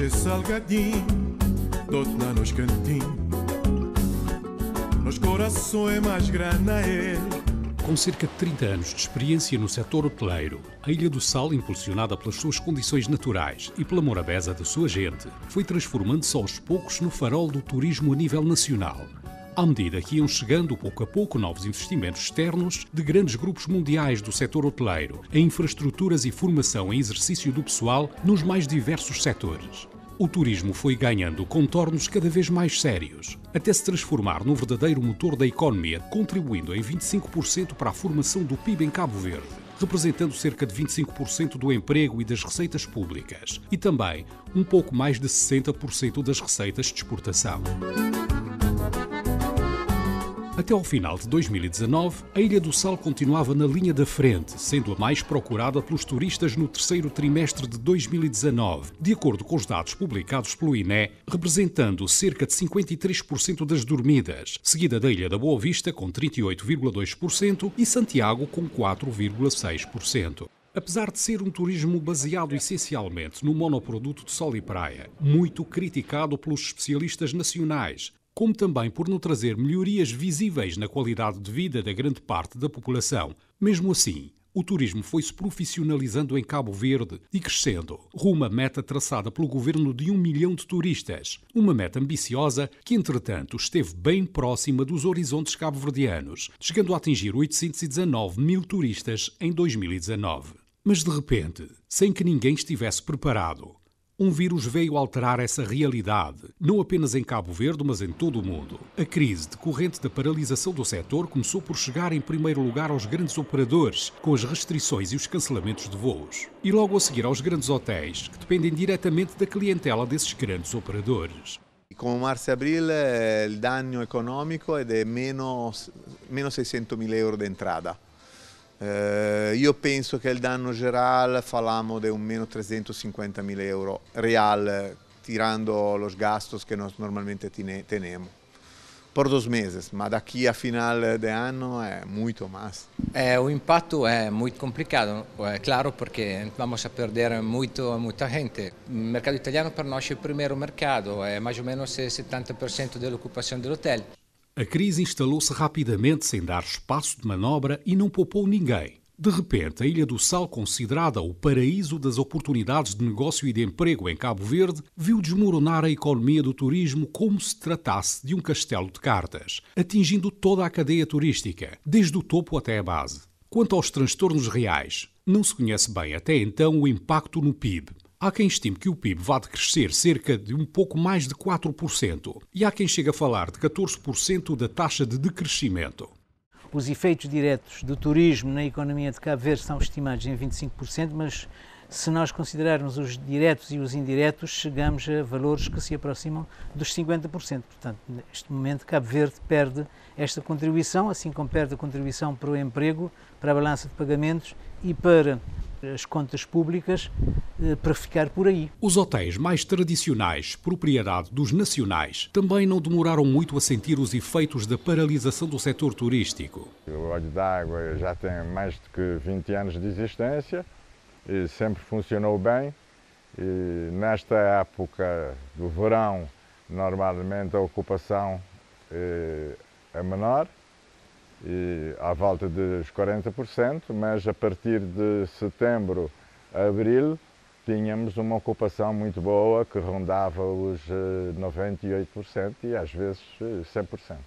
queijo salgadinho, dou-te lá nos cantinhos, nos corações mais grande a ele. Com cerca de 30 anos de experiência no setor hoteleiro, a Ilha do Sal, impulsionada pelas suas condições naturais e pela morabeza da sua gente, foi transformando-se aos poucos no farol do turismo a nível nacional. À medida que iam chegando pouco a pouco novos investimentos externos de grandes grupos mundiais do setor hoteleiro, em infraestruturas e formação em exercício do pessoal nos mais diversos setores. O turismo foi ganhando contornos cada vez mais sérios, até se transformar num verdadeiro motor da economia, contribuindo em 25% para a formação do PIB em Cabo Verde, representando cerca de 25% do emprego e das receitas públicas, e também um pouco mais de 60% das receitas de exportação. Até ao final de 2019, a Ilha do Sal continuava na linha da frente, sendo a mais procurada pelos turistas no terceiro trimestre de 2019, de acordo com os dados publicados pelo INE, representando cerca de 53% das dormidas, seguida da Ilha da Boa Vista com 38,2% e Santiago com 4,6%. Apesar de ser um turismo baseado essencialmente no monoproduto de sol e praia, muito criticado pelos especialistas nacionais, como também por não trazer melhorias visíveis na qualidade de vida da grande parte da população. Mesmo assim, o turismo foi-se profissionalizando em Cabo Verde e crescendo, rumo à meta traçada pelo governo de 1 milhão de turistas. Uma meta ambiciosa que, entretanto, esteve bem próxima dos horizontes cabo-verdianos, chegando a atingir 819 mil turistas em 2019. Mas, de repente, sem que ninguém estivesse preparado, um vírus veio alterar essa realidade, não apenas em Cabo Verde, mas em todo o mundo. A crise decorrente da paralisação do setor começou por chegar em primeiro lugar aos grandes operadores, com as restrições e os cancelamentos de voos. E logo a seguir aos grandes hotéis, que dependem diretamente da clientela desses grandes operadores. Come marzo e aprile il danno economico ed è meno 600.000 euro di entrata. Io penso che il danno geral falamos de un meno 350.000 euro real, tirando los gastos que nós normalmente tenemos. Por 2 meses, mas daqui a final de ano é muito mais. O impacto é muito complicado, é claro, porque vamos a perder muita gente. O mercado italiano para nós é o primeiro mercado, é mais ou menos 70% da ocupação do hotel. A crise instalou-se rapidamente sem dar espaço de manobra e não poupou ninguém. De repente, a Ilha do Sal, considerada o paraíso das oportunidades de negócio e de emprego em Cabo Verde, viu desmoronar a economia do turismo como se tratasse de um castelo de cartas, atingindo toda a cadeia turística, desde o topo até a base. Quanto aos transtornos reais, não se conhece bem até então o impacto no PIB. Há quem estime que o PIB vá decrescer cerca de um pouco mais de 4%, e há quem chegue a falar de 14% da taxa de decrescimento. Os efeitos diretos do turismo na economia de Cabo Verde são estimados em 25%, mas se nós considerarmos os diretos e os indiretos, chegamos a valores que se aproximam dos 50%. Portanto, neste momento, Cabo Verde perde esta contribuição, assim como perde a contribuição para o emprego, para a balança de pagamentos e para as contas públicas, para ficar por aí. Os hotéis mais tradicionais, propriedade dos nacionais, também não demoraram muito a sentir os efeitos da paralisação do setor turístico. O Olho d'Água já tem mais de que 20 anos de existência e sempre funcionou bem. E nesta época do verão, normalmente a ocupação é menor, e à volta dos 40%, mas a partir de setembro a abril tínhamos uma ocupação muito boa que rondava os 98% e às vezes 100%.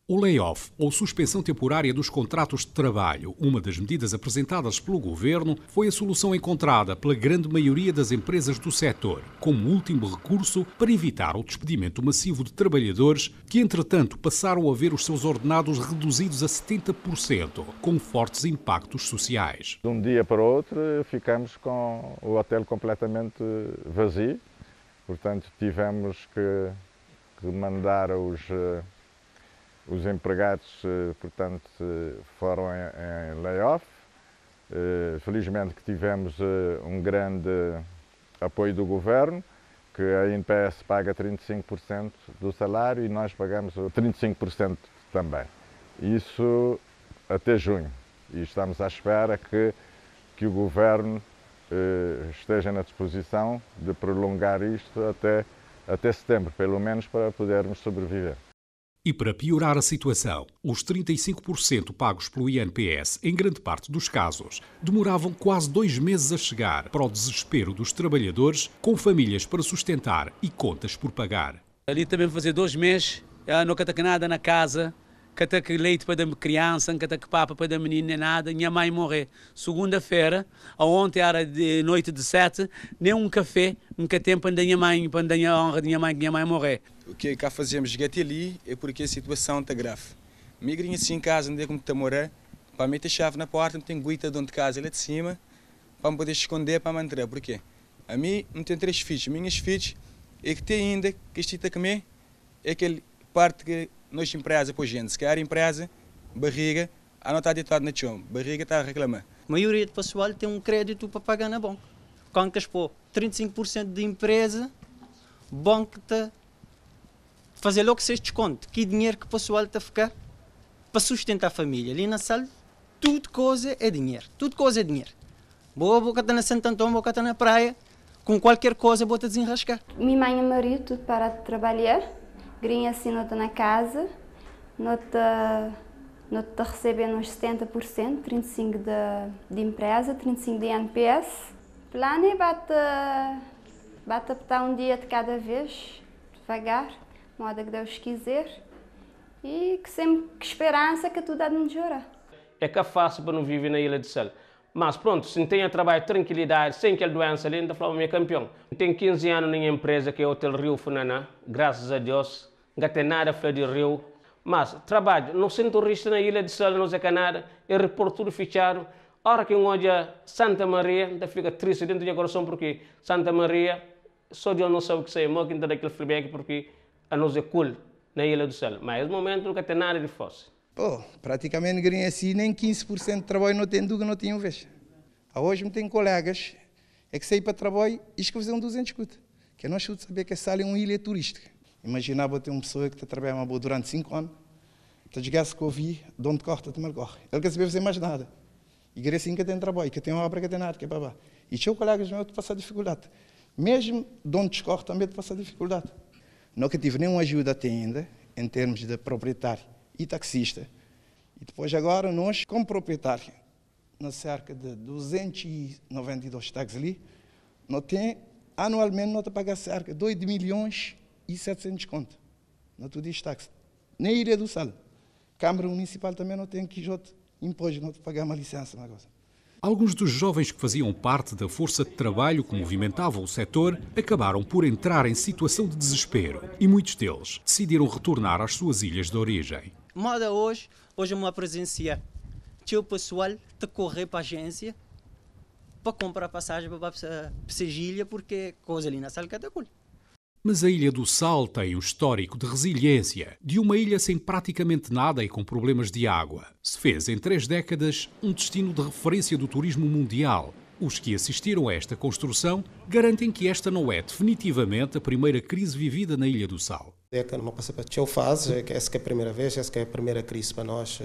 O layoff, ou suspensão temporária dos contratos de trabalho, uma das medidas apresentadas pelo governo, foi a solução encontrada pela grande maioria das empresas do setor, como último recurso para evitar o despedimento massivo de trabalhadores que, entretanto, passaram a ver os seus ordenados reduzidos a 70%, com fortes impactos sociais. De um dia para o outro ficamos com o hotel completamente vazio, portanto tivemos que mandar os empregados, portanto, foram em layoff. Felizmente que tivemos um grande apoio do governo, que a INPS paga 35% do salário e nós pagamos 35% também. Isso até junho. E estamos à espera que o governo esteja na disposição de prolongar isto até setembro, pelo menos, para podermos sobreviver. E para piorar a situação, os 35% pagos pelo INPS, em grande parte dos casos, demoravam quase 2 meses a chegar, para o desespero dos trabalhadores, com famílias para sustentar e contas por pagar. Ali também fazer 2 meses, não cata nada na casa, cata que leite para dar criança, cata que papa para dar menina, nada, minha mãe morreu. Segunda-feira, ontem era de noite de 7, nem um café, nunca tem para dar minha mãe, para dar a honra de minha mãe morrer. O que cá fazemos gate ali é porque a situação está grave. Migrem assim em casa, onde é como está a morar, para meter chave na porta, não tem guita dentro de casa, lá de cima, para me poder esconder, para manter. Por quê? A mim não tem 3 filhos, minhas filhas, é que tem ainda, que isto está a comer, é aquele parte que nós empresa por gente, se quer empresa, barriga, a não está deitado na chão, barriga está a reclamar. A maioria do pessoal tem um crédito para pagar na banca. Quando pô, 35% de empresa, banco está fazer logo que se desconto, que dinheiro que o pessoal está a ficar para sustentar a família. Ali na sala, tudo coisa é dinheiro, tudo coisa é dinheiro. Boa boca está na Santo Antônio, boca está na praia, com qualquer coisa vou te desenrascar. Minha mãe e meu marido tudo para de trabalhar, grinha assim não está na casa, não está recebendo uns 70%, 35% de empresa, 35% de INPS. O plano é bate apertar um dia de cada vez, devagar, modo que Deus quiser, e que sempre que esperança que tudo há de melhorar. É que é fácil para não viver na Ilha do Sal. Mas pronto, se não tem trabalho, tranquilidade, sem aquela doença ali, ainda falava meu campeão. Tenho 15 anos na empresa que é o Hotel Rio Funaná, graças a Deus, não tem nada a fazer de Rio. Mas trabalho, não sinto risco na Ilha do Sal, não sei nada, é repor tudo fechado. A hora que eu olho Santa Maria, ainda fica triste dentro do coração, porque Santa Maria, só Deus não sabe o que sei, mas ainda daquele feedback, porque a nós é cool na Ilha do Sal. Mas no momento nunca tem nada de fácil. Pô, praticamente ninguém assim, nem 15% de trabalho não tem do que não tinham vez. Hoje me tem colegas é que saem para trabalho e escrever um 200 escuta. Que nós chutamos saber que essa é uma ilha turística. Imaginava ter uma pessoa que está trabalhando durante 5 anos, está de gás que ouvi, de onde corta, de mal corre. Ele quer saber fazer mais nada. E quer assim que tem trabalho, que tem uma obra que tem nada, que é babá. E tinha colegas meus que passam dificuldade. Mesmo de onde escorre também passa dificuldade. Não que tive nenhuma ajuda até ainda, em termos de proprietário e taxista. E depois agora nós, como proprietário, na cerca de 292 táxis ali, nós tem, anualmente nós pagamos cerca de 2 milhões e 700 conto. Não tudo isso táxi. Na Ilha do Sal. Câmara Municipal também não tem que impor, não pagar uma licença. Uma coisa. Alguns dos jovens que faziam parte da força de trabalho que movimentava o setor acabaram por entrar em situação de desespero e muitos deles decidiram retornar às suas ilhas de origem. Moda hoje é uma presenciar. Tinha o pessoal de correr para a agência para comprar passagem para Segilha, porque coisa ali na sala que cool. Mas a Ilha do Sal tem um histórico de resiliência, de uma ilha sem praticamente nada e com problemas de água. Se fez em 3 décadas um destino de referência do turismo mundial. Os que assistiram a esta construção garantem que esta não é definitivamente a primeira crise vivida na Ilha do Sal. Não passa para tchau fase, essa que é a primeira vez, essa que é a primeira crise para nós.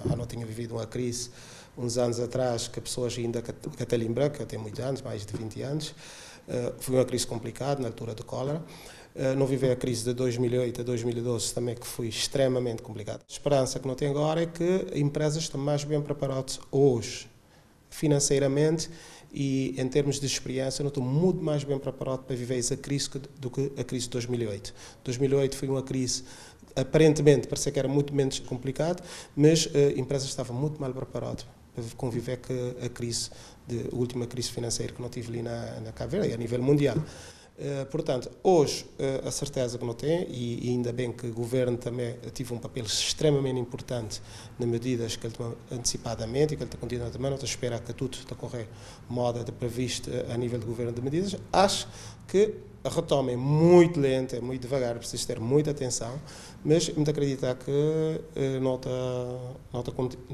Eu não tinha vivido uma crise uns anos atrás, que pessoas ainda que até lembram, que eu tenho muitos anos, mais de 20 anos. Foi uma crise complicada na altura do cólera. Não vivi a crise de 2008 a 2012 também, que foi extremamente complicada. A esperança que não tenho agora é que empresas estão mais bem preparadas hoje, financeiramente, e em termos de experiência, não estou muito mais bem preparado para viver essa crise do que a crise de 2008. 2008 foi uma crise, aparentemente, parecia que era muito menos complicada, mas a empresa estava muito mal preparada para conviver com a crise, a última crise financeira que não tive ali na Cabo Verde, a nível mundial. Portanto, hoje a certeza que não tem, e ainda bem que o governo também teve um papel extremamente importante nas medidas que ele tomou antecipadamente e que ele está continuando também, não está a esperar que tudo está a correr moda de previsto a nível do governo de medidas. Acho que a retoma é muito lenta, é muito devagar, precisa ter muita atenção, mas muito acreditar que não está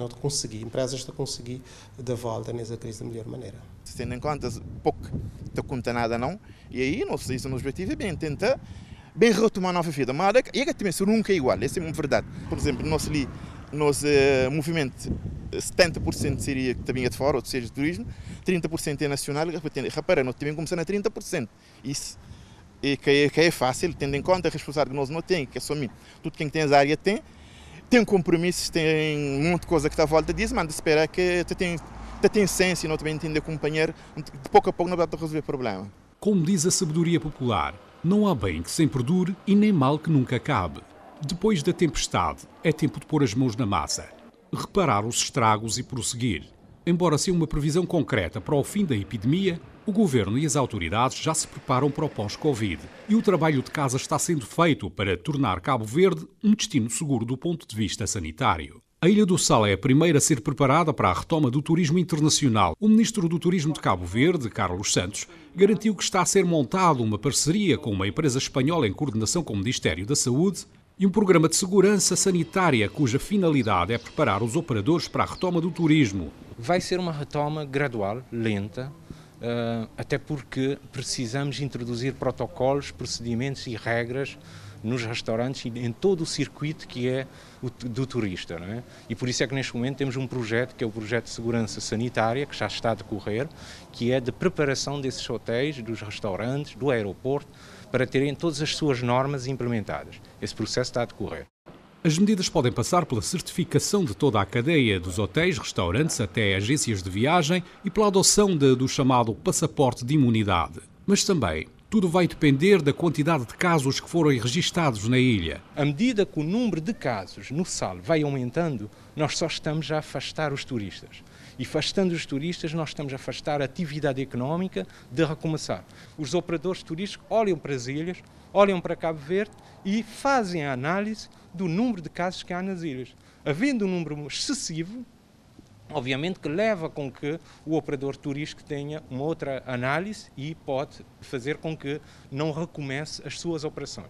a conseguir, empresas estão a conseguir de volta nessa crise da melhor maneira. Tendo em conta pouco, não conta nada não, e aí nosso objetivo é bem tentar bem retomar a nova vida, mas é que também nunca é igual, essa é uma verdade. Por exemplo, nosso movimento 70% seria que vinha de fora, ou seja, de turismo, 30% é nacional, repara, nós também começando a 30%. Isso que é fácil, tendo em conta a responsabilidade que nós não temos, que é assumir tudo quem tem as áreas tem compromissos, tem um monte de coisa que está à volta disso, mas espera que tem senso e não também entender companheiro, de pouco a pouco não dá para resolver o problema. Como diz a sabedoria popular, não há bem que sempre dure e nem mal que nunca acabe. Depois da tempestade, é tempo de pôr as mãos na massa, reparar os estragos e prosseguir. Embora seja uma previsão concreta para o fim da epidemia, o Governo e as autoridades já se preparam para o pós-Covid e o trabalho de casa está sendo feito para tornar Cabo Verde um destino seguro do ponto de vista sanitário. A Ilha do Sal é a primeira a ser preparada para a retoma do turismo internacional. O Ministro do Turismo de Cabo Verde, Carlos Santos, garantiu que está a ser montada uma parceria com uma empresa espanhola em coordenação com o Ministério da Saúde e um programa de segurança sanitária cuja finalidade é preparar os operadores para a retoma do turismo. Vai ser uma retoma gradual, lenta, até porque precisamos introduzir protocolos, procedimentos e regras nos restaurantes e em todo o circuito que é do turista, não é? E por isso é que neste momento temos um projeto que é o projeto de segurança sanitária, que já está a decorrer, que é de preparação desses hotéis, dos restaurantes, do aeroporto, para terem todas as suas normas implementadas. Esse processo está a decorrer. As medidas podem passar pela certificação de toda a cadeia, dos hotéis, restaurantes até agências de viagem e pela adoção do chamado passaporte de imunidade. Mas também tudo vai depender da quantidade de casos que forem registados na ilha. À medida que o número de casos no Sal vai aumentando, nós só estamos a afastar os turistas. E afastando os turistas, nós estamos a afastar a atividade económica de recomeçar. Os operadores turísticos olham para as ilhas, olham para Cabo Verde e fazem a análise do número de casos que há nas ilhas. Havendo um número excessivo, obviamente que leva com que o operador turístico tenha uma outra análise e pode fazer com que não recomece as suas operações.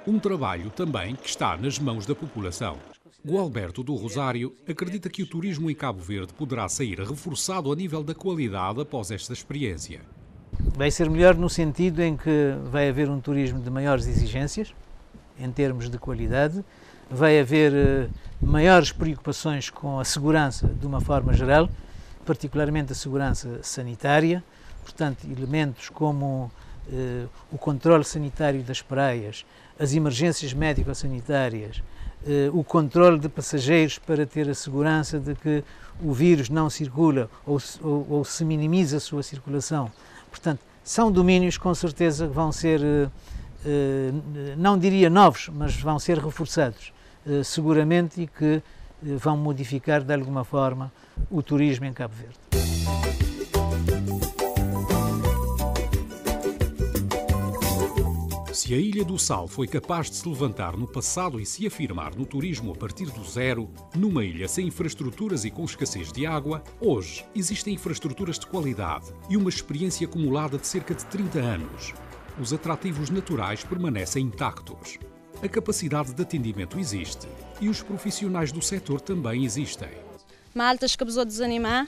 Um trabalho também que está nas mãos da população. Gualberto do Rosário acredita que o turismo em Cabo Verde poderá sair reforçado a nível da qualidade após esta experiência. Vai ser melhor no sentido em que vai haver um turismo de maiores exigências, em termos de qualidade, vai haver maiores preocupações com a segurança de uma forma geral, particularmente a segurança sanitária, portanto, elementos como o controle sanitário das praias, as emergências médico-sanitárias, o controle de passageiros para ter a segurança de que o vírus não circula ou se minimiza a sua circulação. Portanto, são domínios com certeza que vão ser, não diria novos, mas vão ser reforçados, seguramente, e que vão modificar de alguma forma o turismo em Cabo Verde. Se a Ilha do Sal foi capaz de se levantar no passado e se afirmar no turismo a partir do zero, numa ilha sem infraestruturas e com escassez de água, hoje existem infraestruturas de qualidade e uma experiência acumulada de cerca de 30 anos. Os atrativos naturais permanecem intactos. A capacidade de atendimento existe e os profissionais do setor também existem. Maltas que precisou desanimar,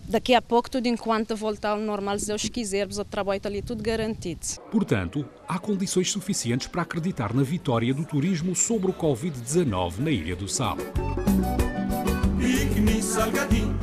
daqui a pouco, tudo enquanto voltar ao normal, se Deus quiser, o trabalho está ali tudo garantido. Portanto, há condições suficientes para acreditar na vitória do turismo sobre o Covid-19 na Ilha do Sal. Salgadin,